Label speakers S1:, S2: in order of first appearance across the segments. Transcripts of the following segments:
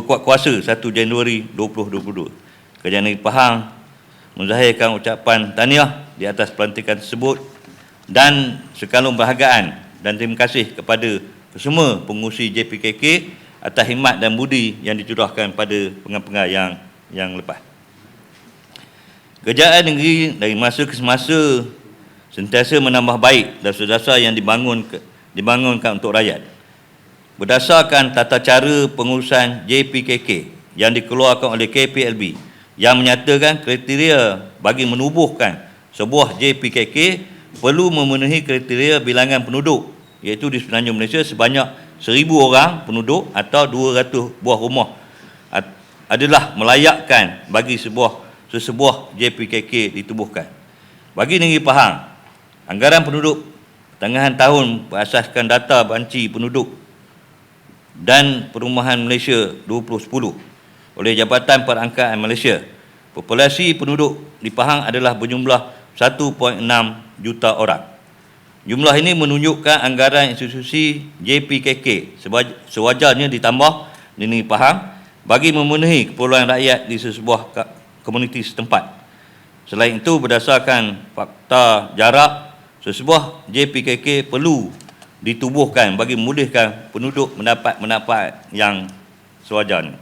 S1: berkuat kuasa 1 Januari 2022. Kerajaan Negeri Pahang menzahirkan ucapan tahniah di atas pelantikan tersebut dan sekalung penghargaan dan terima kasih kepada semua pengurusi JPKK atas khidmat dan budi yang dicurahkan pada pengarah-pengarah yang lepas. Kerajaan negeri dari masa ke semasa sentiasa menambah baik dasar-dasar yang dibangunkan untuk rakyat. Berdasarkan tata cara pengurusan JPKK yang dikeluarkan oleh KPLB yang menyatakan kriteria bagi menubuhkan sebuah JPKK perlu memenuhi kriteria bilangan penduduk, iaitu di semenanjung Malaysia sebanyak 1,000 orang penduduk atau 200 buah rumah adalah melayakkan bagi sesebuah JPKK ditubuhkan. Bagi Negeri Pahang, anggaran penduduk pertengahan tahun berasaskan data banci penduduk dan Perumahan Malaysia 2010 oleh Jabatan Perangkaan Malaysia. Populasi penduduk di Pahang adalah berjumlah 1.6 juta orang. Jumlah ini menunjukkan anggaran institusi JPKK sewajarnya ditambah di Negeri Pahang bagi memenuhi keperluan rakyat di sesebuah komuniti setempat. Selain itu, berdasarkan fakta jarak, sesebuah JPKK perlu ditubuhkan bagi memudahkan penduduk mendapat manfaat yang sewajarnya.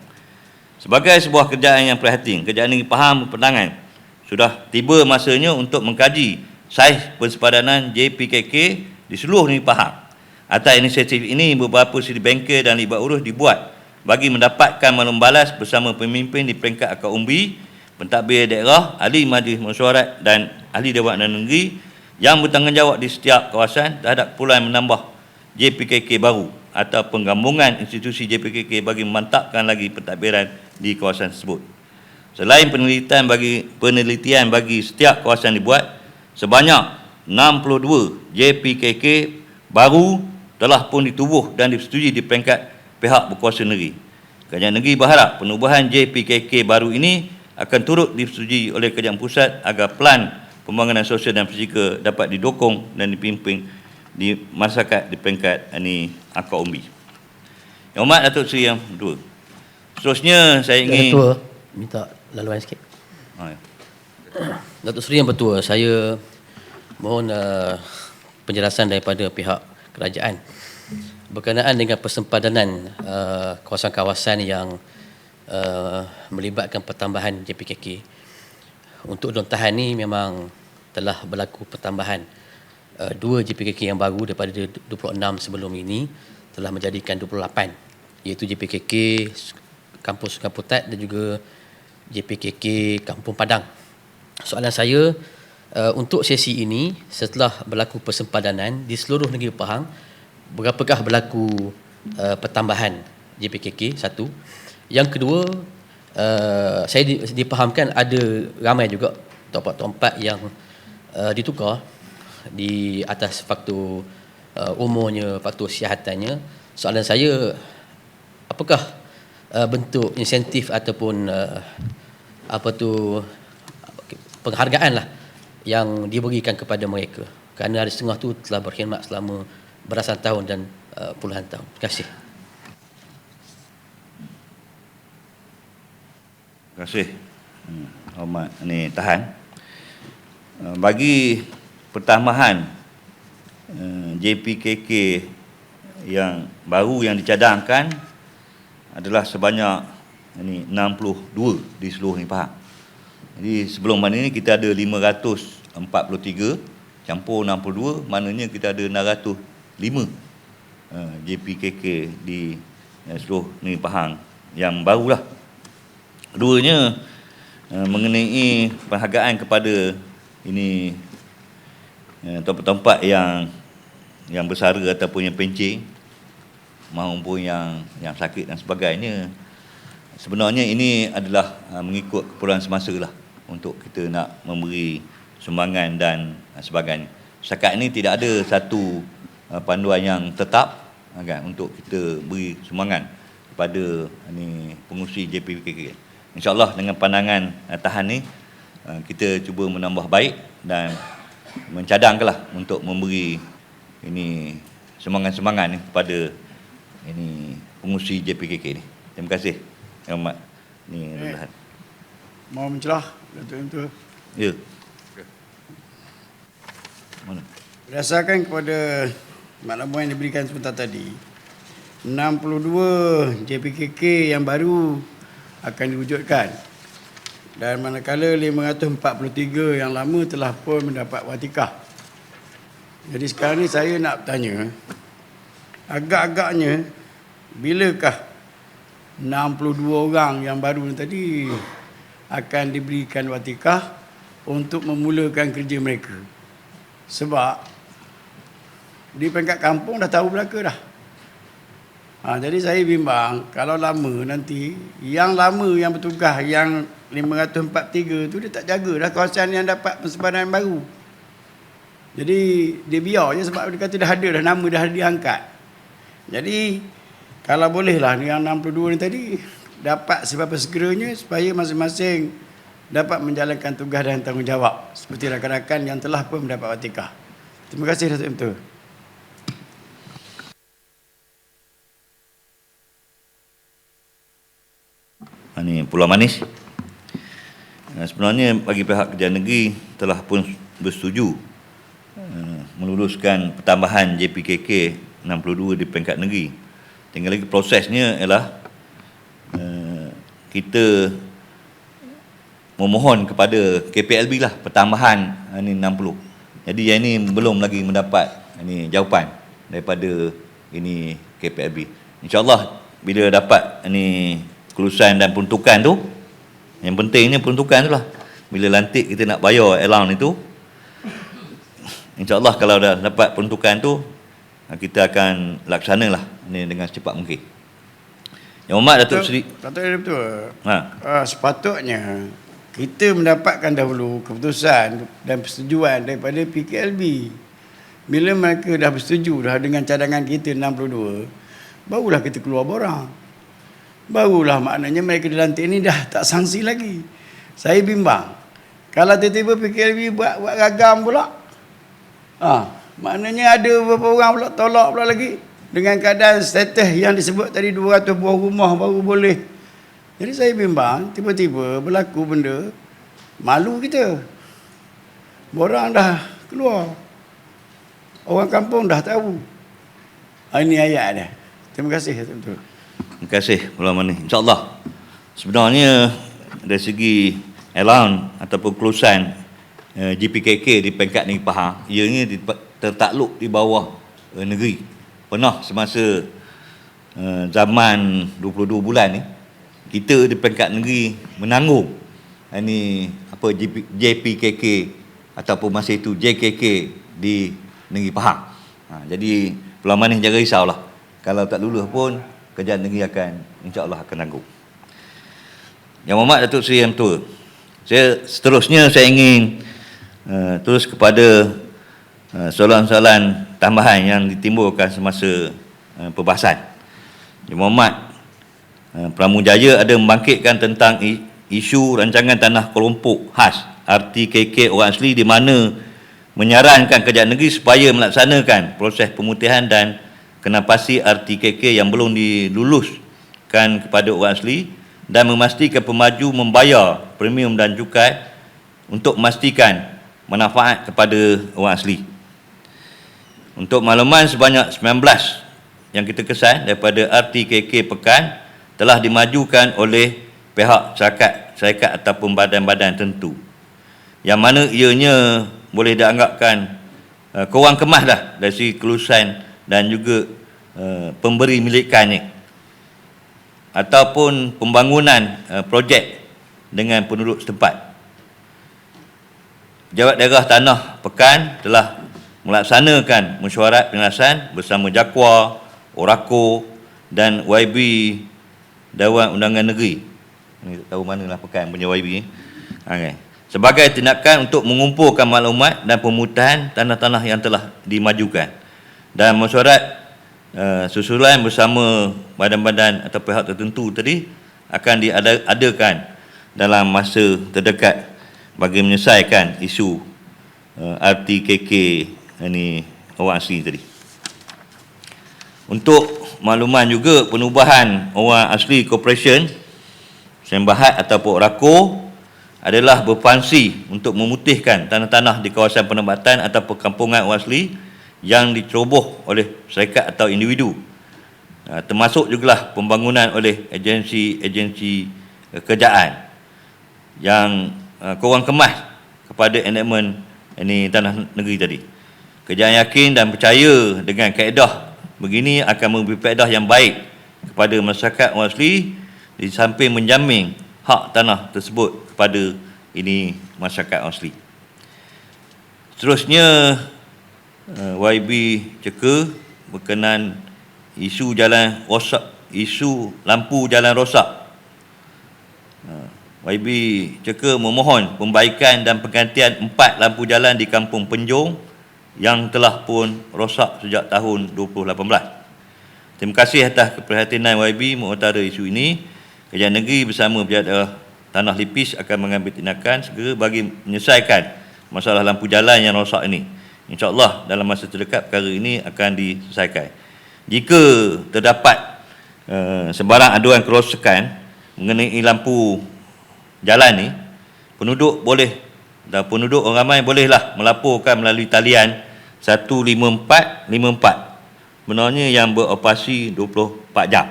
S1: Sebagai sebuah kerjaan yang prihatin, Kerajaan Negeri Pahang berpandangan sudah tiba masanya untuk mengkaji saiz persepadanan JPKK di seluruh Negeri Pahang. Atas inisiatif ini, beberapa siri bengkel dan libat urus dibuat bagi mendapatkan maklum balas bersama pemimpin di peringkat akar umbi, pentadbir daerah, ahli majlis mesyuarat dan ahli Dewan dan Negeri yang bertanggungjawab di setiap kawasan terhadap keperluan menambah JPKK baru atau penggabungan institusi JPKK bagi memantapkan lagi pentadbiran di kawasan tersebut. Selain penelitian bagi setiap kawasan dibuat, sebanyak 62 JPKK baru telah pun ditubuh dan disetujui di peringkat pihak berkuasa negeri. Kerajaan negeri berharap penubuhan JPKK baru ini akan turut disetujui oleh Kerajaan Pusat agar pelan pembangunan sosial dan fizikal dapat didukung dan dipimpin di masyarakat di peringkat akar umbi. Yang Hormat Datuk Seri Yang Kedua. Seterusnya saya ingin...
S2: Ketua, minta laluan sikit.
S1: Ya.
S2: Datuk Seri Yang Bertuah, saya mohon penjelasan daripada pihak kerajaan berkenaan dengan persempadanan kawasan-kawasan yang melibatkan pertambahan JPKK. Untuk Dun Tahan ni memang telah berlaku pertambahan 2 JPKK yang baru daripada 26 sebelum ini telah menjadikan 28, iaitu JPKK Kampung Sungai Putat dan juga JPKK Kampung Padang. Soalan saya, untuk sesi ini setelah berlaku persempadanan di seluruh negeri Pahang, berapakah berlaku pertambahan JPKK? Satu. Yang kedua, saya dipahamkan ada ramai juga tempat-tempat yang ditukar di atas faktor umurnya, faktor sihatannya. Soalan saya, apakah bentuk insentif ataupun penghargaan lah yang diberikan kepada mereka, kerana ada setengah tu telah berkhidmat selama belasan tahun dan puluhan tahun. Terima kasih.
S1: Terima kasih. Hormat Tahan. Bagi pertambahan JPKK yang baru yang dicadangkan adalah sebanyak 62 di seluruh Negeri Pahang. Jadi sebelum mana ini kita ada 543 campur 62, maknanya kita ada 605 JPKK di seluruh Negeri Pahang yang barulah. Keduanya mengenai penghargaan kepada tempat-tempat yang bersara ataupun yang pencing maupun yang sakit dan sebagainya. Sebenarnya ini adalah mengikut keperluan semasa lah untuk kita nak memberi sumbangan dan sebagainya. Setakat ini tidak ada satu panduan yang tetap kan, untuk kita beri sumbangan kepada pengurusi JPKK. InsyaAllah dengan pandangan Tahan ni kita cuba menambah baik dan mencadangkanlah untuk memberi semangat-semangat ni kepada pengurusi JPKK ni. Terima kasih. Yang Mat ni Rehan.
S3: Mau mencelah Datuk M. Tua.
S1: Ya. Mana?
S3: Berdasarkan kepada maklumat yang diberikan sebentar tadi, 62 JPKK yang baru akan diwujudkan, dan manakala 543 yang lama telah pun mendapat watikah. Jadi sekarang ni saya nak bertanya, agak-agaknya bilakah 62 orang yang baru tadi akan diberikan watikah untuk memulakan kerja mereka? Sebab di peringkat kampung dah tahu belaka dah. Jadi saya bimbang kalau lama nanti yang lama yang bertugas yang 543 tu dia tak jaga dah kawasan yang dapat pensebaran baru. Jadi dia biar je sebab dia kata dah ada dah nama dah diangkat. Jadi kalau bolehlah yang 62 ni tadi dapat segeranya supaya masing-masing dapat menjalankan tugas dan tanggungjawab seperti rakan-rakan yang telah pun mendapat watikah. Terima kasih Datuk M. Tua.
S1: Ini Pulau Manis. Sebenarnya bagi pihak kerjaan negeri telah pun bersetuju meluluskan pertambahan JPKK 62 di peringkat negeri. Tinggal lagi prosesnya ialah kita memohon kepada KPLB lah pertambahan ini 60. Jadi yang ini belum lagi mendapat ini jawapan daripada ini KPLB. InsyaAllah bila dapat ini kelulusan dan peruntukan tu, yang pentingnya peruntukan tu lah. Bila lantik kita nak bayar allowance itu, InsyaAllah kalau dah dapat peruntukan tu, kita akan laksanalah ini dengan secepat mungkin. Yang Hormat Datuk Seri.
S3: Datuk M. Tua. Sepatutnya kita mendapatkan dahulu keputusan dan persetujuan daripada PKLB. Bila mereka dah bersetuju dah dengan cadangan kita 62, barulah kita keluar borang. Barulah maknanya mereka dilantik ni dah tak sanksi lagi. Saya bimbang kalau tiba-tiba PKLB buat ragam pula, maknanya ada beberapa orang pula tolak pula lagi dengan keadaan status yang disebut tadi 200 buah rumah baru boleh. Jadi saya bimbang tiba-tiba berlaku benda, malu kita. Borang dah keluar, orang kampung dah tahu. Ini ayat dia. Terima kasih.
S1: Terima kasih Pulau Manis. InsyaAllah sebenarnya dari segi allowance ataupun kelulusan JPKK di peringkat negeri Pahang, ianya tertakluk di bawah negeri. Pernah semasa zaman 22 bulan ni, kita di peringkat negeri menanggung ini apa JPKK ataupun masa itu JKK di negeri Pahang. Jadi Pulau Manis jangan risaulah. Kalau tak lulus pun kerajaan negeri akan insya-Allah akan tanggung. Yang Hormat Datuk Seri M. Tua. Seterusnya saya ingin terus kepada soalan-soalan tambahan yang ditimbulkan semasa perbahasan. Yang Hormat Pramujaya ada membangkitkan tentang isu rancangan tanah kelompok khas RTKK orang asli di mana menyarankan kerajaan negeri supaya melaksanakan proses pemutihan dan kenapasi RTKK yang belum diluluskan kepada orang asli dan memastikan pemaju membayar premium dan cukai untuk memastikan manfaat kepada orang asli. Untuk makluman sebanyak 19 yang kita kesan daripada RTKK Pekan telah dimajukan oleh pihak syarikat ataupun badan-badan tertentu yang mana ianya boleh dianggapkan kurang kemas dah dari segi kelulusan dan juga pemberi milikannya ataupun pembangunan projek dengan penduduk setempat. Pejabat Daerah Tanah Pekan telah melaksanakan mesyuarat penjelasan bersama JAKWA, ORAKO dan YB Dewan Undangan Negeri. Ini tak tahu manalah Pekan punya YB ni. Sebagai tindakan untuk mengumpulkan maklumat dan pemutahan tanah-tanah yang telah dimajukan. Dan mesyuarat susulan bersama badan-badan atau pihak tertentu tadi akan diadakan dalam masa terdekat bagi menyelesaikan isu RTKK ini orang asli tadi. Untuk makluman juga penubuhan orang asli corporation Sembahat ataupun Rako adalah berfungsi untuk memutihkan tanah-tanah di kawasan penempatan atau perkampungan orang asli yang diceroboh oleh syarikat atau individu. Termasuk jugalah pembangunan oleh agensi-agensi kerajaan yang korang kemas kepada enactment ini tanah negeri tadi. Kerajaan yakin dan percaya dengan kaedah begini akan memberi faedah yang baik kepada masyarakat orang asli di samping menjamin hak tanah tersebut kepada ini masyarakat orang asli. Seterusnya, YB ceka berkenaan isu jalan rosak, isu lampu jalan rosak. YB ceka memohon pembaikan dan penggantian 4 lampu jalan di Kampung Penjong yang telah pun rosak sejak tahun 2018. Terima kasih atas keprihatinan YB mengutara isu ini. Kerajaan negeri bersama pihak daerah Tanah Lipis akan mengambil tindakan segera bagi menyelesaikan masalah lampu jalan yang rosak ini. InsyaAllah dalam masa terdekat perkara ini akan diselesaikan. Jika terdapat sebarang aduan kerosakan mengenai lampu jalan ni, penduduk orang ramai bolehlah melaporkan melalui talian 15454 sebenarnya yang beroperasi 24 jam.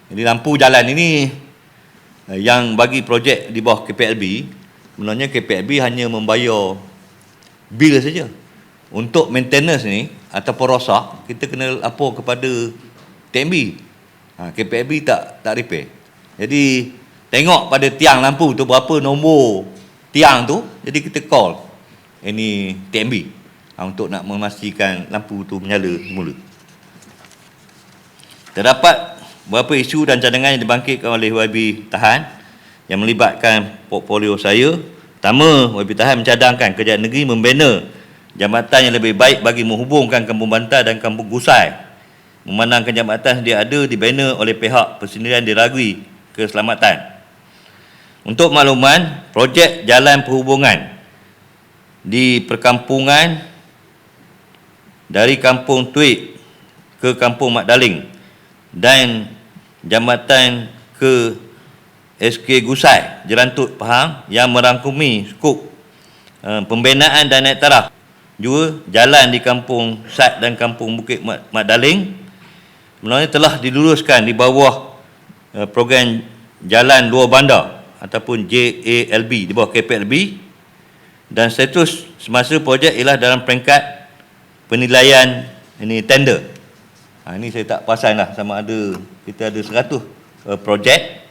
S1: Jadi lampu jalan ini yang bagi projek di bawah KPLB, sebenarnya KPLB hanya membayar bil saja. Untuk maintenance ni ataupun rosak, kita kena lapor kepada TMB. KPLB tak repair. Jadi tengok pada tiang lampu tu berapa nombor tiang tu, jadi kita call ini TMB untuk nak memastikan lampu tu menyala semula. Terdapat beberapa isu dan cadangan yang dibangkitkan oleh YB Tahan yang melibatkan portfolio saya. Pertama, YB Tahan mencadangkan kerajaan negeri membina jambatan yang lebih baik bagi menghubungkan Kampung Bantar dan Kampung Gusai. Memandangkan jambatan dia ada dibina oleh pihak persendirian diragui keselamatan. Untuk makluman, projek jalan perhubungan di perkampungan dari Kampung Tuik ke Kampung Mat Daling dan jambatan ke SK Gusai, Jelantut Pahang yang merangkumi skop pembinaan dan naik taraf. Juga jalan di Kampung Sat dan Kampung Bukit Mat Daling sebenarnya telah diluluskan di bawah program Jalan Luar Bandar ataupun JALB di bawah KPLB, dan status semasa projek ialah dalam peringkat penilaian ini tender. Ini saya tak perasan lah sama ada kita ada 100 projek.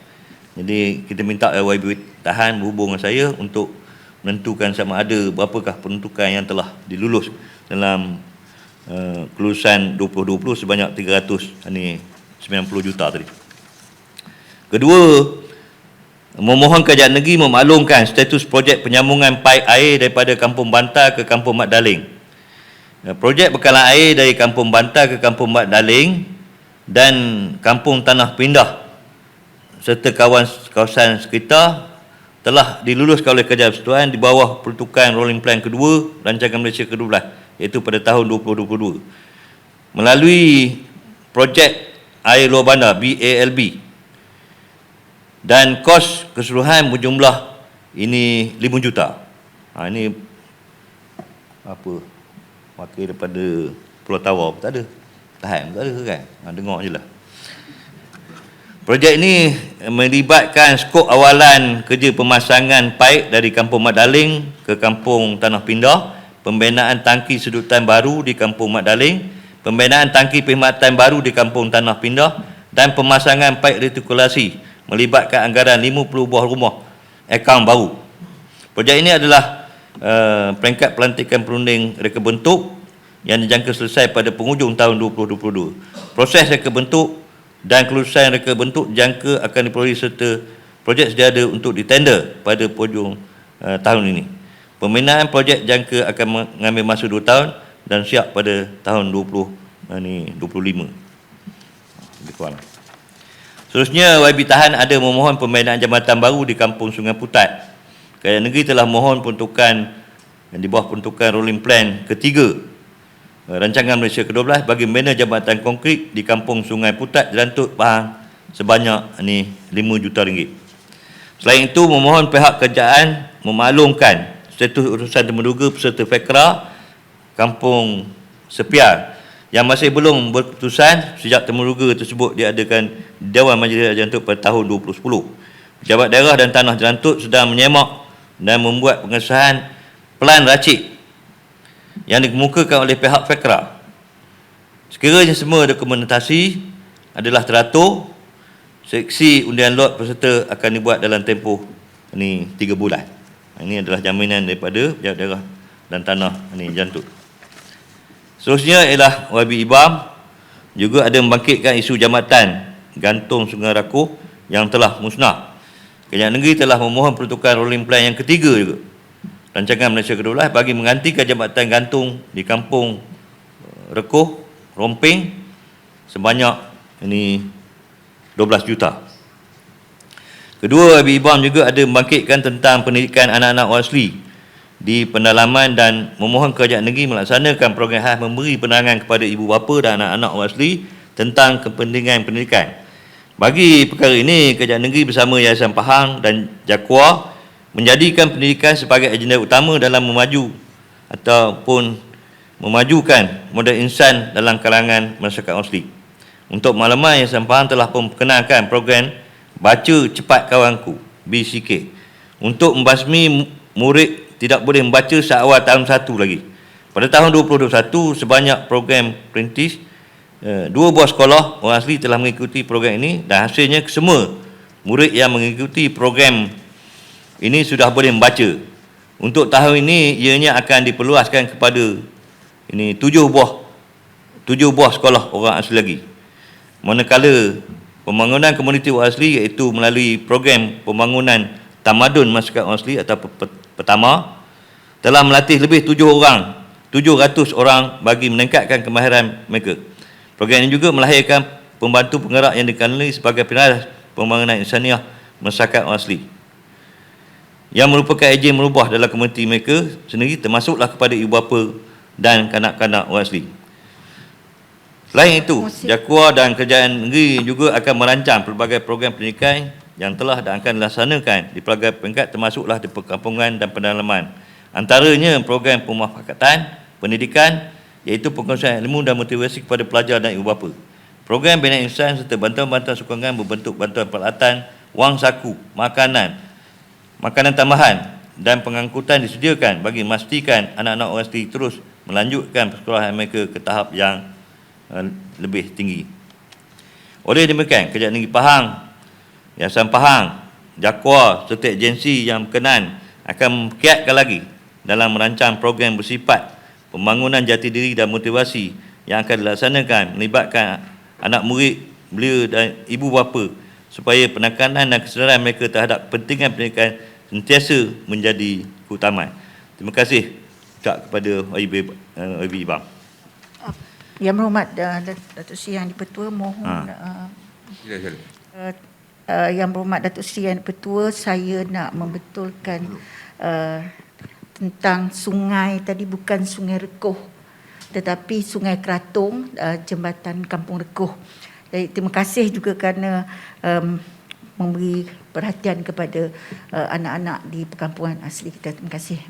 S1: Jadi kita minta YB Tahan berhubung dengan saya untuk menentukan sama ada berapakah peruntukan yang telah dilulus dalam kelulusan 2020 sebanyak 390 juta tadi. Kedua, memohon kerajaan negeri memaklumkan status projek penyambungan paip air daripada Kampung Bantar ke Kampung Mat Daling. Projek bekalan air dari Kampung Bantar ke Kampung Mat Daling dan Kampung Tanah Pindah serta kawasan sekitar telah diluluskan oleh Kerajaan Persekutuan di bawah peruntukan Rolling Plan kedua Rancangan Malaysia ke-12, iaitu pada tahun 2022. Melalui projek air luar bandar BALB, dan kos keseluruhan berjumlah ini 5 juta. Ini apa? Wakil daripada Pulau Tawar tak ada. Tahan tak ada kan? Dengar je lah. Projek ini melibatkan skop awalan kerja pemasangan paip dari Kampung Mat Daling ke Kampung Tanah Pindah, pembinaan tangki sedutan baru di Kampung Mat Daling, pembinaan tangki perkhidmatan baru di Kampung Tanah Pindah, dan pemasangan paip retikulasi melibatkan anggaran 50 buah rumah akaun baru. Projek ini adalah peringkat pelantikan perunding reka bentuk yang dijangka selesai pada penghujung tahun 2022. Proses reka bentuk dan kelulusan reka bentuk dijangka akan diperoleh serta projek sedia ada untuk ditender pada penghujung tahun ini. Pembinaan projek jangka akan mengambil masa 2 tahun dan siap pada tahun 2025. Lebih kurang. Seterusnya, YB Tahan ada memohon pembinaan jambatan baru di Kampung Sungai Putat. Kerajaan negeri telah mohon peruntukan di bawah peruntukan Rolling Plan ketiga Rancangan Malaysia ke-12 bagi membina jambatan konkrit di Kampung Sungai Putat, Jelantut Pahang sebanyak 5 juta ringgit. Selain itu, memohon pihak kerajaan memaklumkan status urusan terduga peserta FEKRA Kampung Sepiar yang masih belum berkeputusan sejak temuduga tersebut diadakan Dewan Majlis Jantut pada tahun 2010. Pejabat daerah dan tanah Jantut sedang menyemak dan membuat pengesahan pelan racik yang dikemukakan oleh pihak FEKRA. Sekiranya semua dokumentasi adalah teratur, seksi undian lot peserta akan dibuat dalam tempoh 3 bulan. Ini adalah jaminan daripada pejabat daerah dan tanah Jantut. Seterusnya ialah YB IBAM juga ada membangkitkan isu jambatan gantung Sungai Rakuh yang telah musnah. Kerajaan negeri telah memohon peruntukan rolling plan yang ketiga juga, Rancangan Malaysia Ke-12, bagi menggantikan jambatan gantung di Kampung Rakuh, Romping sebanyak 12 juta. Kedua, YB IBAM juga ada membangkitkan tentang pendidikan anak-anak orang asli di pendalaman dan memohon kerajaan negeri melaksanakan program khas memberi penerangan kepada ibu bapa dan anak-anak orang asli tentang kepentingan pendidikan. Bagi perkara ini, kerajaan negeri bersama Yayasan Pahang dan Jakwa menjadikan pendidikan sebagai agenda utama dalam memajukan modal insan dalam kalangan masyarakat orang asli. Untuk makluman, Yayasan Pahang telah memperkenalkan program Baca Cepat Kawanku BCK untuk membasmi murid tidak boleh membaca seawal tahun 1 lagi. Pada tahun 2021, sebanyak program perintis 2 buah sekolah orang asli telah mengikuti program ini dan hasilnya semua murid yang mengikuti program ini sudah boleh membaca. Untuk tahun ini ianya akan diperluaskan kepada 7 buah sekolah orang asli lagi. Manakala pembangunan komuniti orang asli iaitu melalui program pembangunan tamadun masyarakat orang asli atau Pertama telah melatih lebih 700 orang bagi meningkatkan kemahiran mereka. Program ini juga melahirkan pembantu penggerak yang dikenali sebagai penaras pembangunan insaniah masyarakat orang asli, yang merupakan ejen merubah dalam komuniti mereka sendiri, termasuklah kepada ibu bapa dan kanak-kanak orang asli. Selain itu, Jakwa dan kerajaan negeri juga akan merancang pelbagai program pendidikan yang telah dan akan dilaksanakan di pelbagai peringkat, termasuklah di perkampungan dan pendalaman. Antaranya program pemufakatan pendidikan iaitu pengurusan ilmu dan motivasi kepada pelajar dan ibu bapa. Program bina insan serta bantuan-bantuan sokongan berbentuk bantuan peralatan, wang saku, makanan tambahan dan pengangkutan disediakan bagi memastikan anak-anak orang asli terus melanjutkan persekolahan mereka ke tahap yang lebih tinggi. Oleh demikian, Kerajaan Negeri Pahang, Yayasan Pahang, Jakwa serta agensi yang berkenan akan memperkiatkan lagi dalam merancang program bersifat pembangunan jati diri dan motivasi yang akan dilaksanakan melibatkan anak murid, belia dan ibu bapa supaya penekanan dan kesedaran mereka terhadap pentingan pendidikan sentiasa menjadi keutamaan. Terima kasih kepada YB IBAM.
S4: Yang berhormat Datuk Seri Yang di-Pertua, mohon Yang berhormat Datuk Seri Yang di-Pertua, saya nak membetulkan tentang sungai tadi, bukan Sungai Rekuh tetapi Sungai Keratung, jambatan Kampung Rekuh. Jadi, terima kasih juga kerana memberi perhatian kepada anak-anak di perkampungan asli kita. Terima kasih.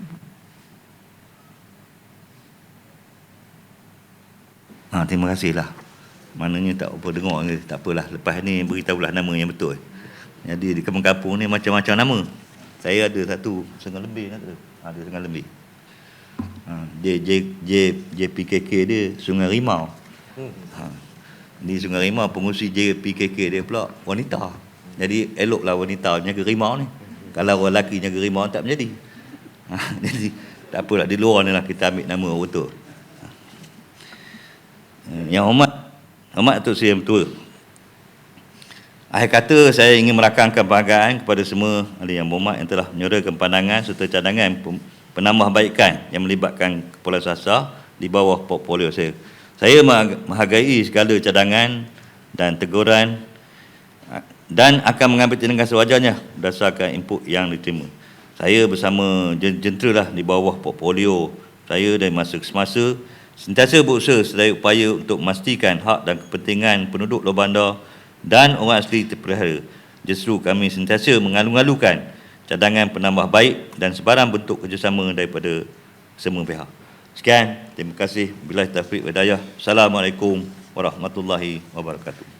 S1: Terima kasihlah. Maknanya tak apa dengar ni, tak apalah. Lepas ni beritahulah nama yang betul. Jadi di kampung-kampung ni macam-macam nama. Saya ada 1,5 lebih nak ada 1,5 lebih. JPKK dia Sungai Rimau. Di Sungai Rimau pengurusi JPKK dia pula wanita. Jadi eloklah wanita jaga rimau ni. Kalau orang lelaki jaga rimau tak menjadi. Jadi tak apalah, di luar ni lah kita ambil nama orang betul. Yang hormat Datuk Seri Yang Bertua, akhir kata saya ingin merakamkan penghargaan kepada semua ahli yang berhormat yang telah menyuarakan pandangan serta cadangan penambahbaikan yang melibatkan Kepulauan Sasa di bawah portfolio saya. Saya menghargai segala cadangan dan teguran dan akan mengambil tindakan sewajarnya berdasarkan input yang diterima. Saya bersama jentera lah di bawah portfolio saya dari masa ke semasa sentiasa berusaha sedaya upaya untuk memastikan hak dan kepentingan penduduk Luar Bandar dan orang asli terpelihara justru kami sentiasa mengalu-alukan cadangan penambah baik dan sebarang bentuk kerjasama daripada semua pihak. Sekian, terima kasih. Billahi taufiq wal hidayah. Assalamualaikum warahmatullahi wabarakatuh.